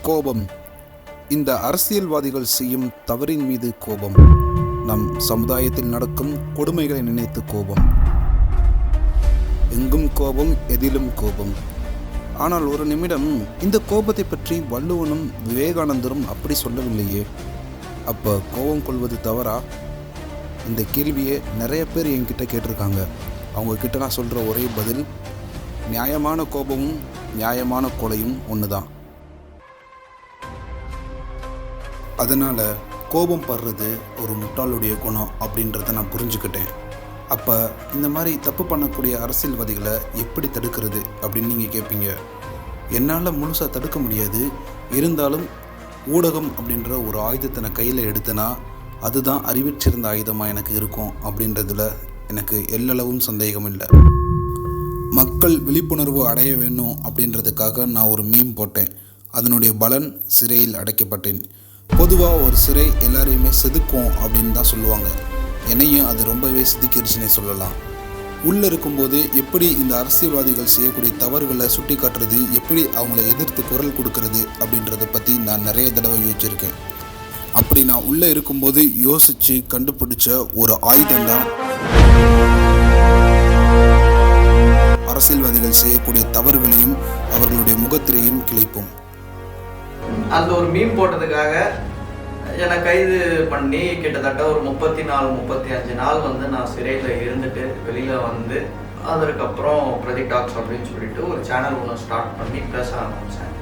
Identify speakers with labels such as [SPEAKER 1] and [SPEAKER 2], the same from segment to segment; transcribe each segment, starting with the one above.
[SPEAKER 1] கோபம். இந்த அரசியல்வாதிகள் செய்யும் தவறின் மீது கோபம். நம் சமுதாயத்தில் நடக்கும் கொடுமைகளை நினைத்து கோபம். எங்கும் கோபம், எதிலும் கோபம். ஆனால் ஒரு நிமிடம், இந்த கோபத்தை பற்றி வள்ளுவனும் விவேகானந்தரும் அப்படி சொல்லவில்லையே. அப்போ கோபம் கொள்வது தவறா? இந்த கேள்வியை நிறைய பேர் என்கிட்ட கேட்டிருக்காங்க. அவங்கக்கிட்ட நான் சொல்கிற ஒரே பதில், நியாயமான கோபமும் நியாயமான கொலையும் ஒன்று தான். அதனால் கோபம் படுறது ஒரு முட்டாளுடைய குணம் அப்படின்றத நான் புரிஞ்சுக்கிட்டேன். அப்போ இந்த மாதிரி தப்பு பண்ணக்கூடிய அரசியல்வாதிகளை எப்படி தடுக்கிறது அப்படின்னு நீங்கள் கேட்பீங்க. என்னால் முழுசாக தடுக்க முடியாது. இருந்தாலும் ஊடகம் அப்படின்ற ஒரு ஆயுதத்தை நான் கையில் எடுத்தேன்னா அதுதான் அறிவிச்சிருந்த ஆயுதமாக எனக்கு இருக்கும் அப்படின்றதுல எனக்கு எல்லளவும் சந்தேகம் இல்லை. மக்கள் விழிப்புணர்வு அடைய வேணும் அப்படின்றதுக்காக நான் ஒரு மீம் போட்டேன். அதனுடைய பலன் சிறையில் அடைக்கப்பட்டேன். பொதுவாக ஒரு சிறை எல்லாரையுமே செதுக்கும் அப்படின்னு தான் சொல்லுவாங்க. என்னையும் அது ரொம்பவே செதுக்கிடுச்சுன்னே சொல்லலாம். உள்ளே இருக்கும்போது எப்படி இந்த அரசியல்வாதிகள் செய்யக்கூடிய தவறுகளை சுட்டி காட்டுறது, எப்படி அவங்கள எதிர்த்து குரல் கொடுக்கறது அப்படின்றத பற்றி நான் நிறைய தடவை யோசிச்சிருக்கேன். அப்படி நான் உள்ளே இருக்கும்போது யோசித்து கண்டுபிடிச்ச ஒரு ஆயுதம் தான் அரசியல்வாதிகள் செய்யக்கூடிய தவறுகளையும் அவர்களுடைய முகத்திரையும் கிளைப்போம்.
[SPEAKER 2] அந்த ஒரு மீன் போட்டதுக்காக என்னை கைது பண்ணி கிட்டத்தட்ட ஒரு 34-35 நாள் வந்து நான் சிறையில் இருந்துட்டு வெளியில் வந்து அதற்கப்புறம் பிரதீப் டாக்ஸ் அப்படின்னு சொல்லிட்டு ஒரு சேனல் ஒன்று ஸ்டார்ட் பண்ணி பேச ஆரம்பித்தேன்.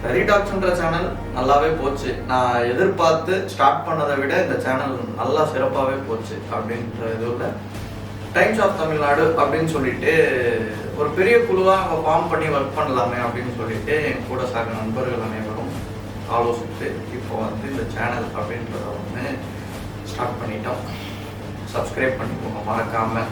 [SPEAKER 2] பிரதீப் டாக்ஸ்ன்ற சேனல் நல்லாவே போச்சு. நான் எதிர்பார்த்து ஸ்டார்ட் பண்ணதை விட இந்த சேனல் நல்லா சிறப்பாகவே போச்சு. அப்படின்ற இதுவில் டைம்ஸ் ஆஃப் தமிழ்நாடு அப்படின்னு சொல்லிட்டு ஒரு பெரிய குழுவாக அங்கே ஃபார்ம் பண்ணி ஒர்க் பண்ணலாமே அப்படின்னு சொல்லிட்டு என் கூட சாக நண்பர்கள் அனைவரும் ஆலோசித்து இப்போ வந்து இந்த சேனல் அப்படின்றத ஒன்று ஸ்டார்ட் பண்ணிட்டோம். சப்ஸ்கிரைப் பண்ணிக்கோங்க மறக்காமல்.